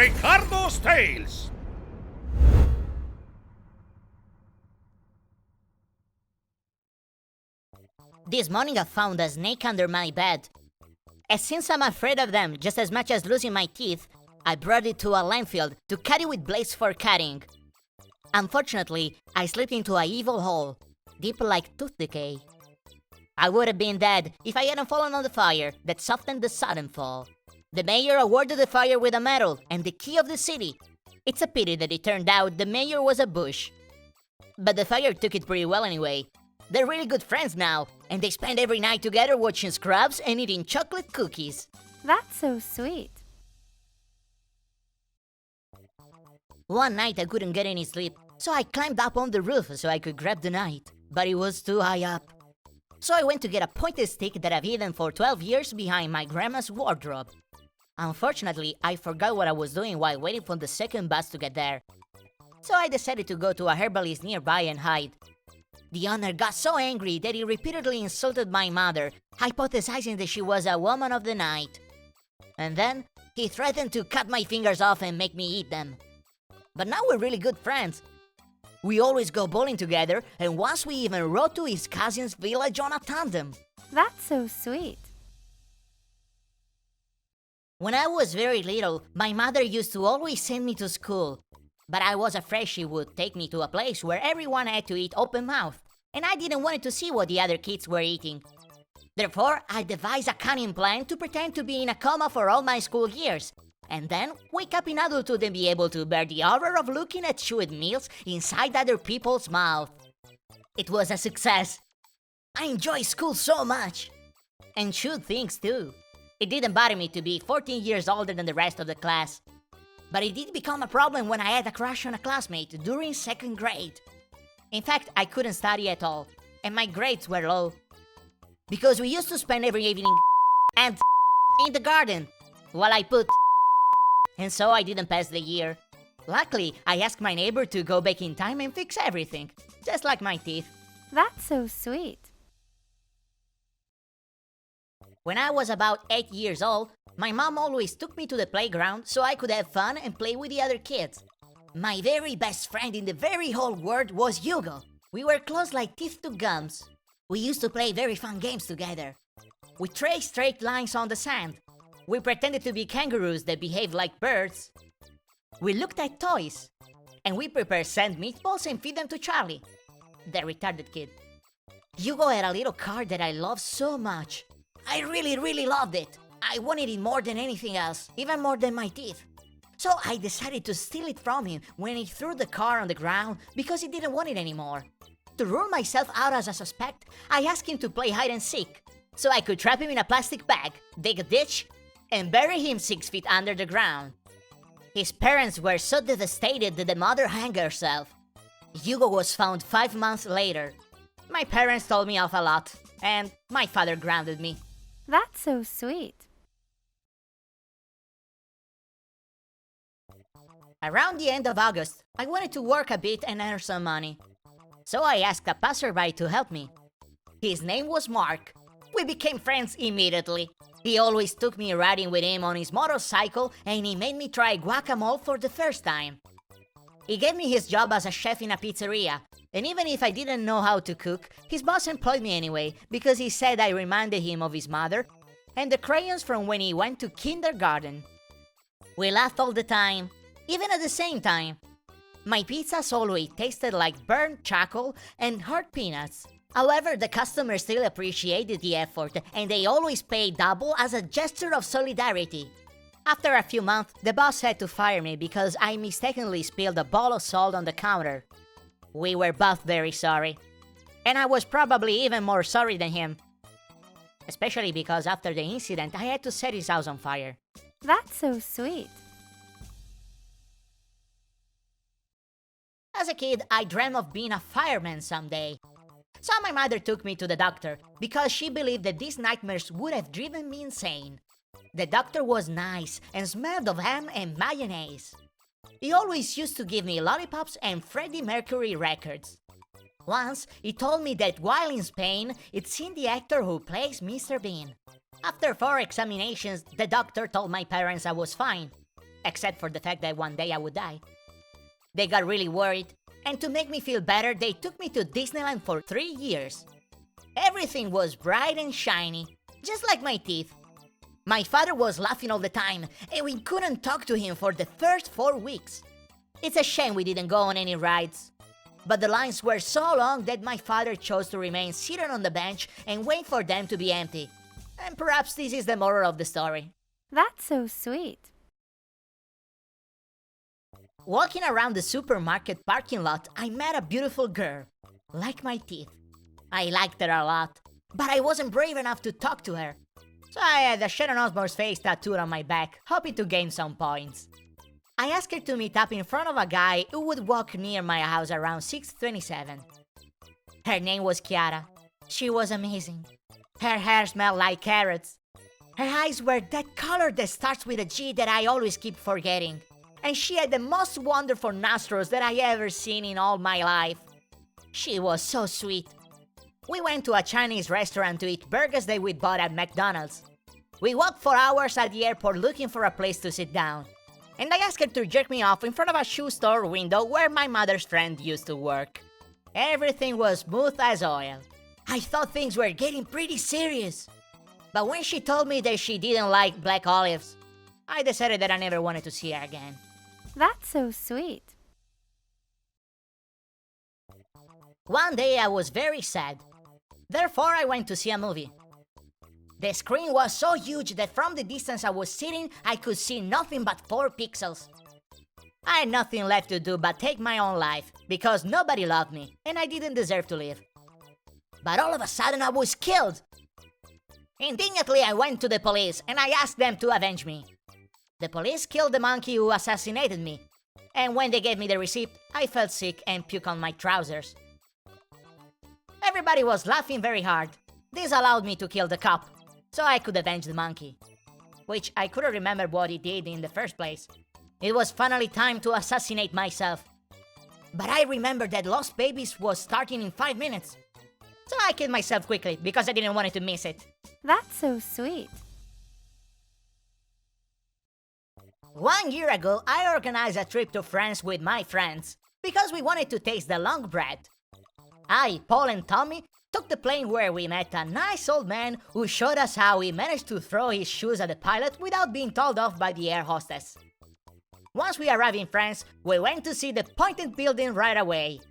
RIKKARDO'S Tales! This morning I found a snake under my bed. And since I'm afraid of them just as much as losing my teeth, I brought it to a landfill to cut it with blades for cutting. Unfortunately, I slipped into a evil hole, deep like tooth decay. I would have been dead if I hadn't fallen on the fire that softened the sudden fall. The mayor awarded the fire with a medal and the key of the city. It's a pity that it turned out the mayor was a bush. But the fire took it pretty well anyway. They're really good friends now, and they spend every night together watching Scrubs and eating chocolate cookies. That's so sweet. One night I couldn't get any sleep, so I climbed up on the roof so I could grab the knife, but it was too high up. So I went to get a pointed stick that I've hidden for 12 years behind my grandma's wardrobe. Unfortunately, I forgot what I was doing while waiting for the second bus to get there. So I decided to go to a herbalist nearby and hide. The owner got so angry that he repeatedly insulted my mother, hypothesizing that she was a woman of the night. And then, he threatened to cut my fingers off and make me eat them. But now we're really good friends. We always go bowling together, and once we even rode to his cousin's village on a tandem. That's so sweet. When I was very little, my mother used to always send me to school. But I was afraid she would take me to a place where everyone had to eat open mouth, and I didn't want to see what the other kids were eating. Therefore, I devised a cunning plan to pretend to be in a coma for all my school years, and then wake up in adulthood and be able to bear the horror of looking at chewed meals inside other people's mouth. It was a success. I enjoy school so much. And chewed things too. It didn't bother me to be 14 years older than the rest of the class. But it did become a problem when I had a crush on a classmate during second grade. In fact, I couldn't study at all, and my grades were low. Because we used to spend every evening and in the garden, while I put and so I didn't pass the year. Luckily, I asked my neighbor to go back in time and fix everything, just like my teeth. That's so sweet. When I was about 8 years old, my mom always took me to the playground so I could have fun and play with the other kids. My very best friend in the very whole world was Hugo. We were close like teeth to gums. We used to play very fun games together. We traced straight lines on the sand. We pretended to be kangaroos that behaved like birds. We looked at toys. And we prepared sand meatballs and feed them to Charlie, the retarded kid. Hugo had a little car that I loved so much. I really loved it. I wanted it more than anything else, even more than my teeth. So I decided to steal it from him when he threw the car on the ground because he didn't want it anymore. To rule myself out as a suspect, I asked him to play hide and seek, so I could trap him in a plastic bag, dig a ditch, and bury him 6 feet under the ground. His parents were so devastated that the mother hung herself. Hugo was found 5 months later. My parents told me off a lot, and my father grounded me. That's so sweet. Around the end of August, I wanted to work a bit and earn some money. So I asked a passerby to help me. His name was Mark. We became friends immediately. He always took me riding with him on his motorcycle and he made me try guacamole for the first time. He gave me his job as a chef in a pizzeria, and even if I didn't know how to cook, his boss employed me anyway because he said I reminded him of his mother and the crayons from when he went to kindergarten. We laughed all the time, even at the same time. My pizzas always tasted like burnt charcoal and hard peanuts. However, the customers still appreciated the effort and they always paid double as a gesture of solidarity. After a few months, the boss had to fire me because I mistakenly spilled a ball of salt on the counter. We were both very sorry. And I was probably even more sorry than him. Especially because after the incident, I had to set his house on fire. That's so sweet. As a kid, I dreamt of being a fireman someday. So my mother took me to the doctor because she believed that these nightmares would have driven me insane. The doctor was nice and smelled of ham and mayonnaise. He always used to give me lollipops and Freddie Mercury records. Once, he told me that while in Spain, he'd seen the actor who plays Mr. Bean. After 4 examinations, the doctor told my parents I was fine. except for the fact that one day I would die. They got really worried, and to make me feel better, they took me to Disneyland for 3 years. Everything was bright and shiny, just like my teeth. My father was laughing all the time, and we couldn't talk to him for the first 4 weeks. It's a shame we didn't go on any rides. But the lines were so long that my father chose to remain seated on the bench and wait for them to be empty. And perhaps this is the moral of the story. That's so sweet. Walking around the supermarket parking lot, I met a beautiful girl, like my teeth. I liked her a lot, but I wasn't brave enough to talk to her. So I had a Sharon Osbourne's face tattooed on my back, hoping to gain some points. I asked her to meet up in front of a guy who would walk near my house around 6:27. Her name was Chiara. She was amazing. Her hair smelled like carrots. Her eyes were that color that starts with a G that I always keep forgetting. And she had the most wonderful nostrils that I ever seen in all my life. She was so sweet. We went to a Chinese restaurant to eat burgers that we bought at McDonald's. We walked for hours at the airport looking for a place to sit down. And I asked her to jerk me off in front of a shoe store window where my mother's friend used to work. Everything was smooth as oil. I thought things were getting pretty serious. But when she told me that she didn't like black olives, I decided that I never wanted to see her again. That's so sweet. One day I was very sad. Therefore, I went to see a movie. The screen was so huge that from the distance I was sitting, I could see nothing but 4 pixels. I had nothing left to do but take my own life, because nobody loved me, and I didn't deserve to live. But all of a sudden I was killed. Indignantly, I went to the police, and I asked them to avenge me. The police killed the monkey who assassinated me, and when they gave me the receipt, I felt sick and puked on my trousers. Everybody was laughing very hard. This allowed me to kill the cop, so I could avenge the monkey. Which I couldn't remember what he did in the first place. It was finally time to assassinate myself. But I remembered that Lost Babies was starting in 5 minutes. So I killed myself quickly because I didn't want to miss it. That's so sweet. 1 year ago, I organized a trip to France with my friends because we wanted to taste the long bread. I, Paul, and Tommy took the plane where we met a nice old man who showed us how he managed to throw his shoes at the pilot without being told off by the air hostess. Once we arrived in France, we went to see the pointed building right away.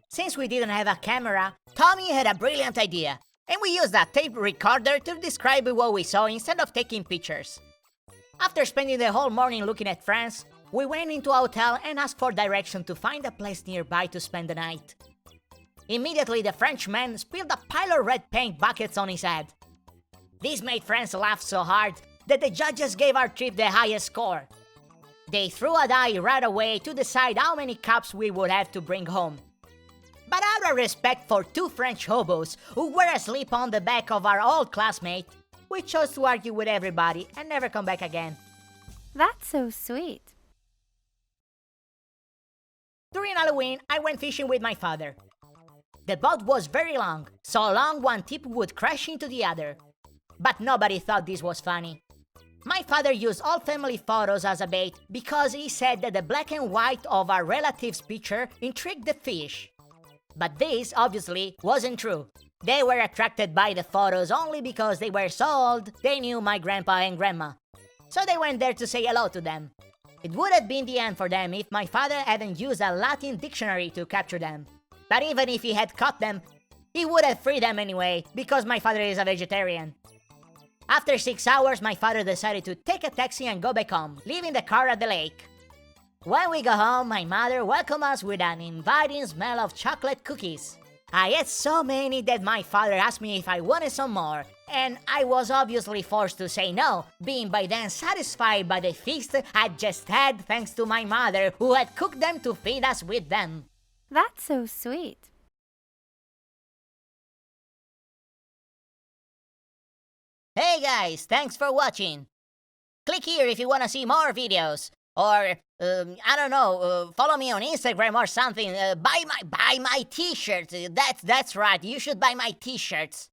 Since we didn't have a camera, Tommy had a brilliant idea, and we used a tape recorder to describe what we saw instead of taking pictures. After spending the whole morning looking at France, we went into a hotel and asked for direction to find a place nearby to spend the night. Immediately, the Frenchman spilled a pile of red paint buckets on his head. This made France laugh so hard that the judges gave our trip the highest score. They threw a die right away to decide how many cups we would have to bring home. But out of respect for 2 French hobos who were asleep on the back of our old classmate, we chose to argue with everybody and never come back again. That's so sweet. During Halloween, I went fishing with my father. The boat was very long, so long one tip would crash into the other. But nobody thought this was funny. My father used all family photos as a bait because he said that the black and white of our relative's picture intrigued the fish. But this, obviously, wasn't true. They were attracted by the photos only because they were so old they knew my grandpa and grandma. So they went there to say hello to them. It would have been the end for them if my father hadn't used a Latin dictionary to capture them. But even if he had caught them, he would have freed them anyway, because my father is a vegetarian. After 6 hours, my father decided to take a taxi and go back home, leaving the car at the lake. When we got home, my mother welcomed us with an inviting smell of chocolate cookies. I ate so many that my father asked me if I wanted some more, and I was obviously forced to say no, being by then satisfied by the feast I'd just had thanks to my mother, who had cooked them to feed us with them. That's so sweet. Hey guys, thanks for watching. Click here if you want to see more videos. Or, I don't know, follow me on Instagram or something. Buy my t-shirts. That's right, you should buy my t-shirts.